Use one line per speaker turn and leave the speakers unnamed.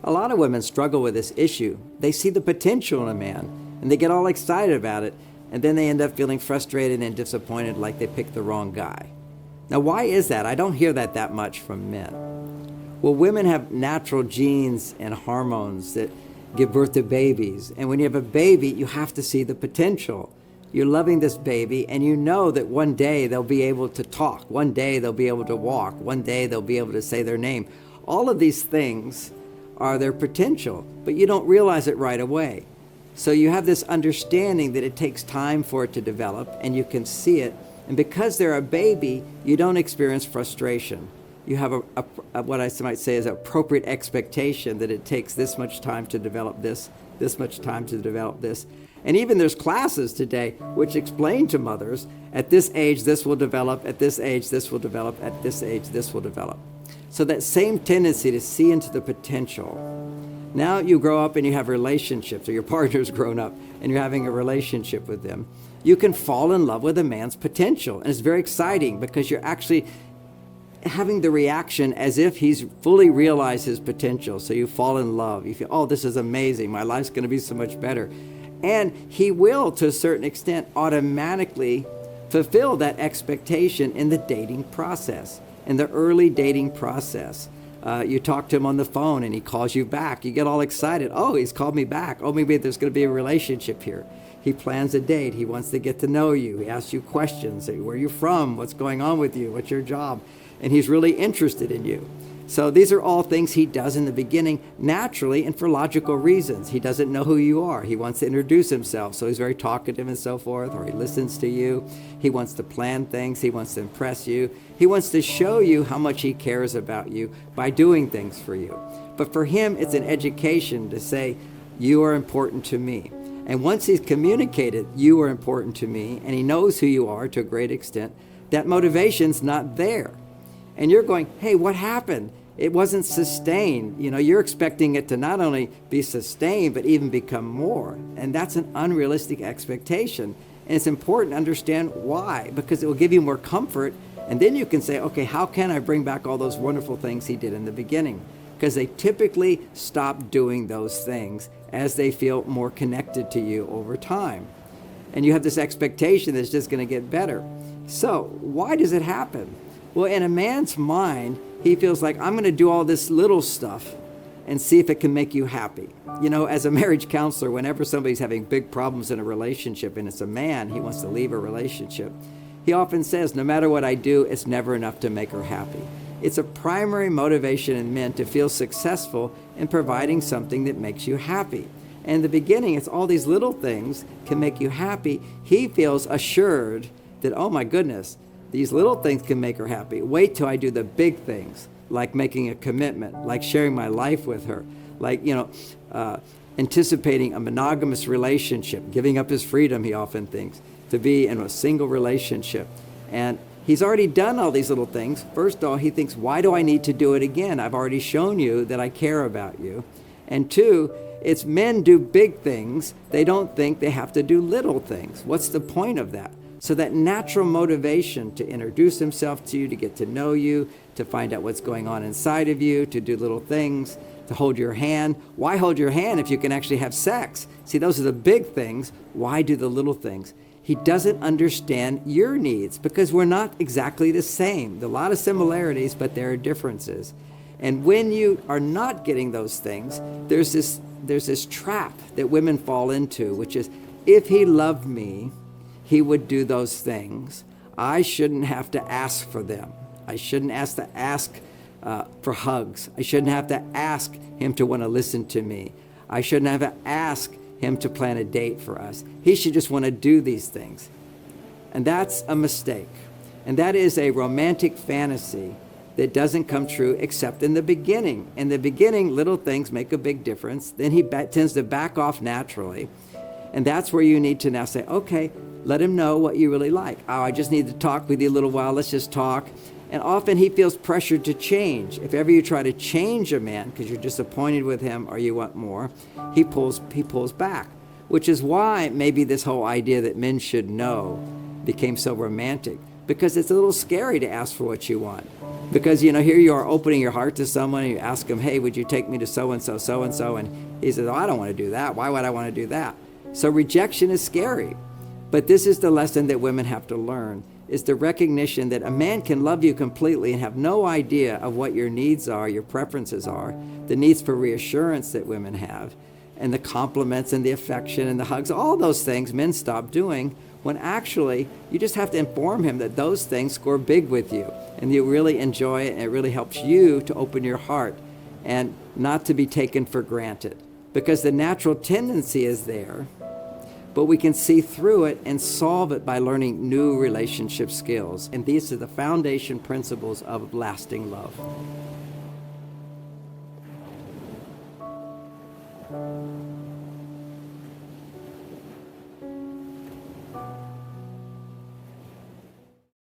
A lot of women struggle with this issue. They see the potential in a man and they get all excited about it, and then they end up feeling frustrated and disappointed like they picked the wrong guy. Now, why is that? I don't hear that much from men. Well, women have natural genes and hormones that give birth to babies. And when you have a baby, you have to see the potential. You're loving this baby, and you know that one day they'll be able to talk. One day they'll be able to walk. One day they'll be able to say their name. All of these things are their potential, but you don't realize it right away. So you have this understanding that it takes time for it to develop, and you can see it. And because they're a baby, you don't experience frustration. You have what I might say is an appropriate expectation that it takes this much time to develop this much time to develop this. And even there's classes today which explain to mothers, at this age this will develop, at this age this will develop, at this age this will develop. So that same tendency to see into the potential. Now you grow up and you have relationships, or your partner's grown up and you're having a relationship with them. You can fall in love with a man's potential. And it's very exciting because you're actually having the reaction as if he's fully realized his potential. So you fall in love. You feel, oh, this is amazing. My life's going to be so much better. And he will, to a certain extent, automatically fulfill that expectation in the dating process, in the early dating process. You talk to him on the phone and he calls you back. You get all excited. Oh, he's called me back. Oh, maybe there's going to be a relationship here. He plans a date. He wants to get to know you. He asks you questions. Where are you from? What's going on with you? What's your job? And he's really interested in you. So these are all things he does in the beginning naturally and for logical reasons. He doesn't know who you are. He wants to introduce himself. So he's very talkative and so forth, or he listens to you. He wants to plan things. He wants to impress you. He wants to show you how much he cares about you by doing things for you. But for him, it's an education to say, you are important to me. And once he's communicated, you are important to me, and he knows who you are to a great extent, that motivation's not there. And you're going, hey, what happened? It wasn't sustained. You're expecting it to not only be sustained, but even become more. And that's an unrealistic expectation. And it's important to understand why, because it will give you more comfort. And then you can say, okay, how can I bring back all those wonderful things he did in the beginning? Because they typically stop doing those things as they feel more connected to you over time. And you have this expectation that it's just going to get better. So why does it happen? Well, in a man's mind, he feels like, I'm going to do all this little stuff and see if it can make you happy. As a marriage counselor, whenever somebody's having big problems in a relationship and it's a man, he wants to leave a relationship, he often says, no matter what I do, it's never enough to make her happy. It's a primary motivation in men to feel successful in providing something that makes you happy. And in the beginning, it's all these little things can make you happy. He feels assured that, oh my goodness, these little things can make her happy. Wait till I do the big things, like making a commitment, like sharing my life with her, like, anticipating a monogamous relationship, giving up his freedom, he often thinks, to be in a single relationship. And he's already done all these little things. First of all, he thinks, why do I need to do it again? I've already shown you that I care about you. And two, it's men do big things. They don't think they have to do little things. What's the point of that? So that natural motivation to introduce himself to you, to get to know you, to find out what's going on inside of you, to do little things, to hold your hand. Why hold your hand if you can actually have sex? See, those are the big things. Why do the little things? He doesn't understand your needs because we're not exactly the same. There are a lot of similarities, but there are differences. And when you are not getting those things, there's this trap that women fall into, which is, if he loved me, he would do those things. I shouldn't have to ask for them. I shouldn't have to ask for hugs. I shouldn't have to ask him to want to listen to me. I shouldn't have to ask him to plan a date for us. He should just want to do these things. And that's a mistake. And that is a romantic fantasy that doesn't come true except in the beginning. In the beginning, little things make a big difference. Then he tends to back off naturally. And that's where you need to now say, okay, let him know what you really like. Oh, I just need to talk with you a little while. Let's just talk. And often he feels pressured to change. If ever you try to change a man because you're disappointed with him or you want more, he pulls back, which is why maybe this whole idea that men should know became so romantic, because it's a little scary to ask for what you want. Because, here you are opening your heart to someone and you ask them, hey, would you take me to so-and-so, so-and-so? And he says, oh, I don't want to do that. Why would I want to do that? So rejection is scary. But this is the lesson that women have to learn, is the recognition that a man can love you completely and have no idea of what your needs are, your preferences are, the needs for reassurance that women have, and the compliments and the affection and the hugs, all those things men stop doing, when actually you just have to inform him that those things score big with you and you really enjoy it, and it really helps you to open your heart and not to be taken for granted. Because the natural tendency is there, but we can see through it and solve it by learning new relationship skills. And these are the foundation principles of lasting love.